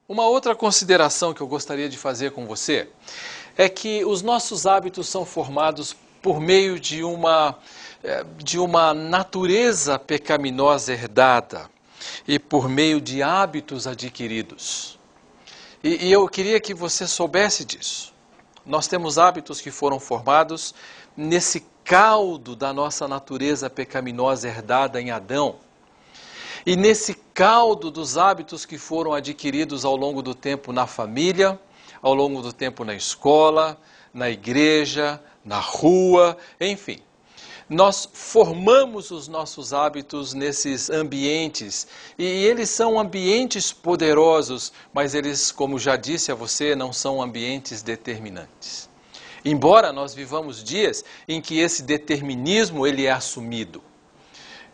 Uma outra consideração que eu gostaria de fazer com você é que os nossos hábitos são formados por meio de uma natureza pecaminosa herdada e por meio de hábitos adquiridos. E eu queria que você soubesse disso. Nós temos hábitos que foram formados nesse caldo da nossa natureza pecaminosa herdada em Adão. E nesse caldo dos hábitos que foram adquiridos ao longo do tempo na família, ao longo do tempo na escola, na igreja, na rua, enfim. Nós formamos os nossos hábitos nesses ambientes e eles são ambientes poderosos, mas eles, como já disse a você, não são ambientes determinantes. Embora nós vivamos dias em que esse determinismo ele é assumido.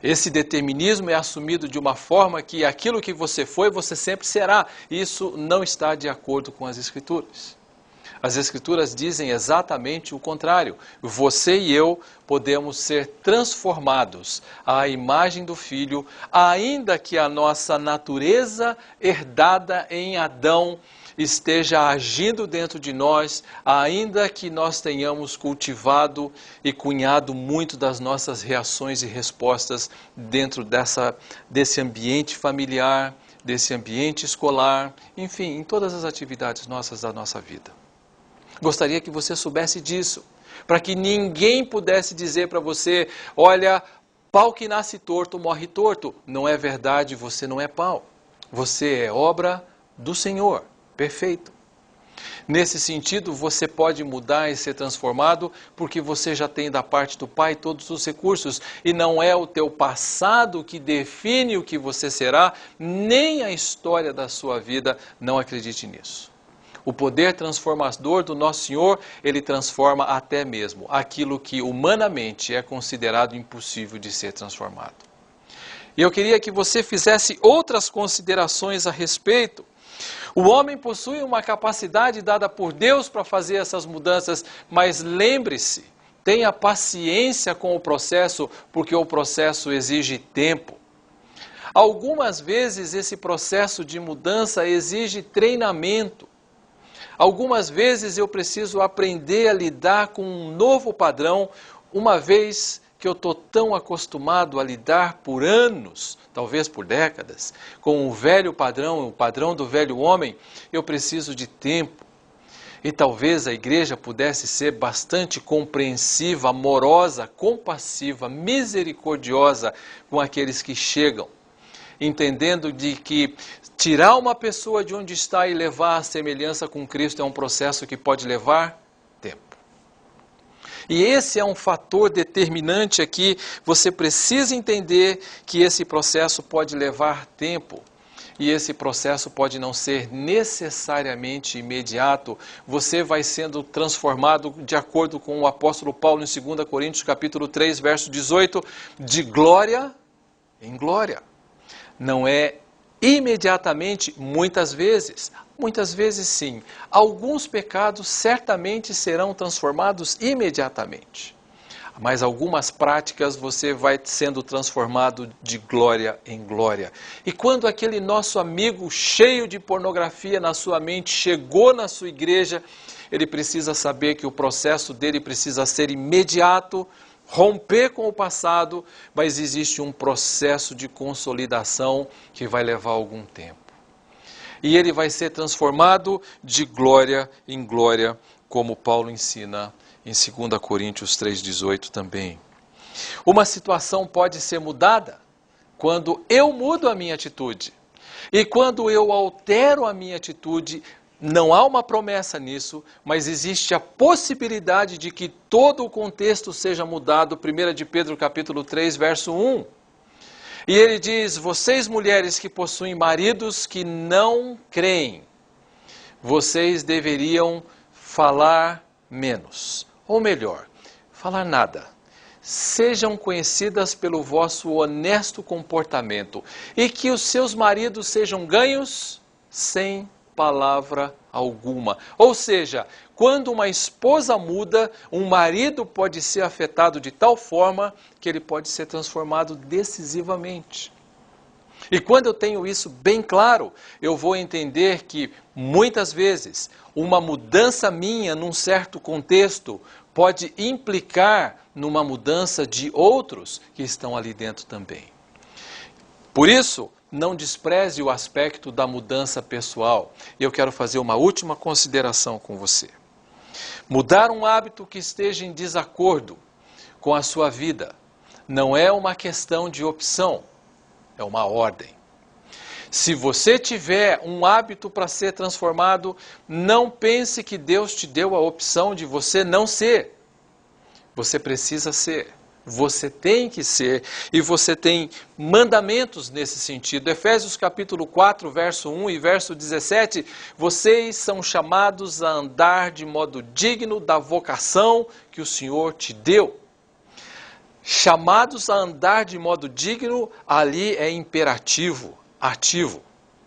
Esse determinismo é assumido de uma forma que aquilo que você foi, você sempre será. Isso não está de acordo com as Escrituras. As Escrituras dizem exatamente o contrário. Você e eu podemos ser transformados à imagem do Filho, ainda que a nossa natureza herdada em Adão esteja agindo dentro de nós, ainda que nós tenhamos cultivado e cunhado muito das nossas reações e respostas dentro desse ambiente familiar, desse ambiente escolar, enfim, em todas as atividades nossas da nossa vida. Gostaria que você soubesse disso, para que ninguém pudesse dizer para você, olha, pau que nasce torto morre torto. Não é verdade, você não é pau. Você é obra do Senhor. Perfeito. Nesse sentido, você pode mudar e ser transformado porque você já tem da parte do Pai todos os recursos e não é o teu passado que define o que você será, nem a história da sua vida, não acredite nisso. O poder transformador do Nosso Senhor, ele transforma até mesmo aquilo que humanamente é considerado impossível de ser transformado. E eu queria que você fizesse outras considerações a respeito. O homem possui uma capacidade dada por Deus para fazer essas mudanças, mas lembre-se, tenha paciência com o processo, porque o processo exige tempo. Algumas vezes esse processo de mudança exige treinamento. Algumas vezes eu preciso aprender a lidar com um novo padrão, uma vez que eu estou tão acostumado a lidar por anos, talvez por décadas, com o velho padrão, o padrão do velho homem, eu preciso de tempo. E talvez a igreja pudesse ser bastante compreensiva, amorosa, compassiva, misericordiosa com aqueles que chegam, entendendo de que tirar uma pessoa de onde está e levar à semelhança com Cristo é um processo que pode levar tempo. E esse é um fator determinante aqui, você precisa entender que esse processo pode levar tempo. E esse processo pode não ser necessariamente imediato. Você vai sendo transformado, de acordo com o apóstolo Paulo em 2 Coríntios capítulo 3, verso 18, de glória em glória. Não é imediatamente, muitas vezes sim. Alguns pecados certamente serão transformados imediatamente. Mas algumas práticas você vai sendo transformado de glória em glória. E quando aquele nosso amigo cheio de pornografia na sua mente chegou na sua igreja, ele precisa saber que o processo dele precisa ser imediato, romper com o passado, mas existe um processo de consolidação que vai levar algum tempo. E ele vai ser transformado de glória em glória, como Paulo ensina em 2 Coríntios 3,18 também. Uma situação pode ser mudada quando eu mudo a minha atitude. E quando eu altero a minha atitude, não há uma promessa nisso, mas existe a possibilidade de que todo o contexto seja mudado. 1 de Pedro capítulo 3, verso 1. E ele diz, vocês mulheres que possuem maridos que não creem, vocês deveriam falar menos. Ou melhor, falar nada. Sejam conhecidas pelo vosso honesto comportamento e que os seus maridos sejam ganhos sem palavra alguma. Ou seja, quando uma esposa muda, um marido pode ser afetado de tal forma que ele pode ser transformado decisivamente. E quando eu tenho isso bem claro, eu vou entender que muitas vezes uma mudança minha num certo contexto pode implicar numa mudança de outros que estão ali dentro também. Por isso, não despreze o aspecto da mudança pessoal. E eu quero fazer uma última consideração com você. Mudar um hábito que esteja em desacordo com a sua vida não é uma questão de opção, é uma ordem. Se você tiver um hábito para ser transformado, não pense que Deus te deu a opção de você não ser. Você precisa ser. Você tem que ser, e você tem mandamentos nesse sentido. Efésios capítulo 4, verso 1 e verso 17, vocês são chamados a andar de modo digno da vocação que o Senhor te deu. Chamados a andar de modo digno, ali é imperativo, ativo,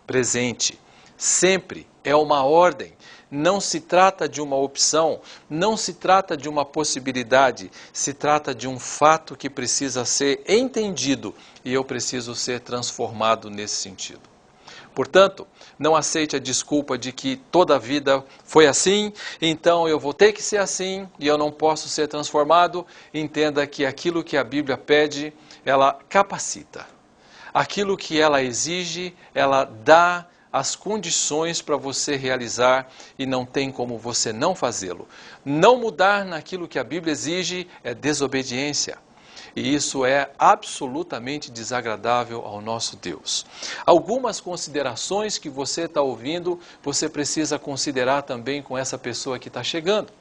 presente. Sempre é uma ordem. Não se trata de uma opção, não se trata de uma possibilidade, se trata de um fato que precisa ser entendido e eu preciso ser transformado nesse sentido. Portanto, não aceite a desculpa de que toda a vida foi assim, então eu vou ter que ser assim e eu não posso ser transformado. Entenda que aquilo que a Bíblia pede, ela capacita. Aquilo que ela exige, ela dá as condições para você realizar e não tem como você não fazê-lo. Não mudar naquilo que a Bíblia exige é desobediência. E isso é absolutamente desagradável ao nosso Deus. Algumas considerações que você está ouvindo, você precisa considerar também com essa pessoa que está chegando.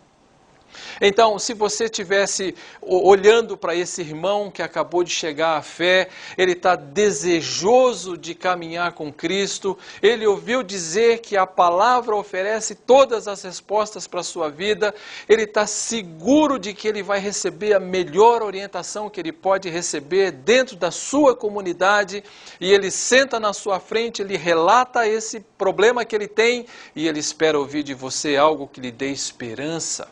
Então, se você estivesse olhando para esse irmão que acabou de chegar à fé, ele está desejoso de caminhar com Cristo, ele ouviu dizer que a palavra oferece todas as respostas para a sua vida, ele está seguro de que ele vai receber a melhor orientação que ele pode receber dentro da sua comunidade, e ele senta na sua frente, ele relata esse problema que ele tem, e ele espera ouvir de você algo que lhe dê esperança.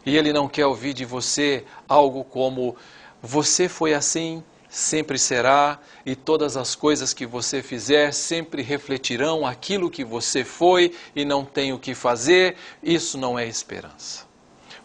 E ele não quer ouvir de você algo como, você foi assim, sempre será, e todas as coisas que você fizer sempre refletirão aquilo que você foi e não tem o que fazer. Isso não é esperança.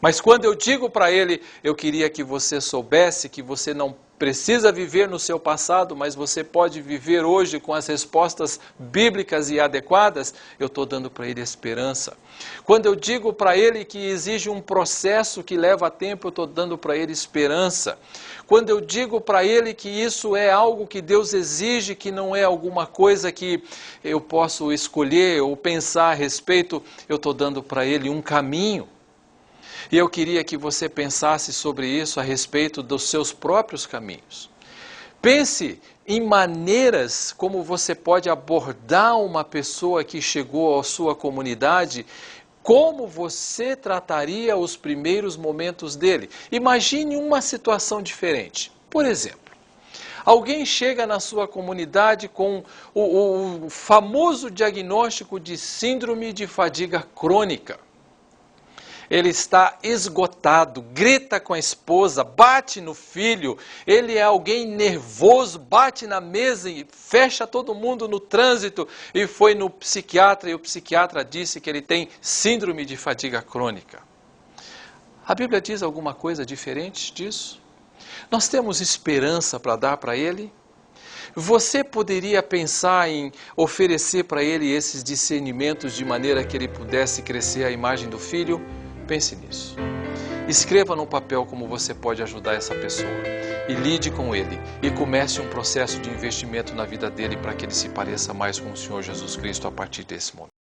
Mas quando eu digo para ele, eu queria que você soubesse que você não precisa viver no seu passado, mas você pode viver hoje com as respostas bíblicas e adequadas, eu estou dando para ele esperança. Quando eu digo para ele que exige um processo que leva tempo, eu estou dando para ele esperança. Quando eu digo para ele que isso é algo que Deus exige, que não é alguma coisa que eu posso escolher ou pensar a respeito, eu estou dando para ele um caminho. E eu queria que você pensasse sobre isso a respeito dos seus próprios caminhos. Pense em maneiras como você pode abordar uma pessoa que chegou à sua comunidade, como você trataria os primeiros momentos dele. Imagine uma situação diferente. Por exemplo, alguém chega na sua comunidade com o famoso diagnóstico de síndrome de fadiga crônica. Ele está esgotado, grita com a esposa, bate no filho, ele é alguém nervoso, bate na mesa e fecha todo mundo no trânsito e foi no psiquiatra e o psiquiatra disse que ele tem síndrome de fadiga crônica. A Bíblia diz alguma coisa diferente disso? Nós temos esperança para dar para ele? Você poderia pensar em oferecer para ele esses discernimentos de maneira que ele pudesse crescer à imagem do filho? Pense nisso. Escreva no papel como você pode ajudar essa pessoa e lide com ele e comece um processo de investimento na vida dele para que ele se pareça mais com o Senhor Jesus Cristo a partir desse momento.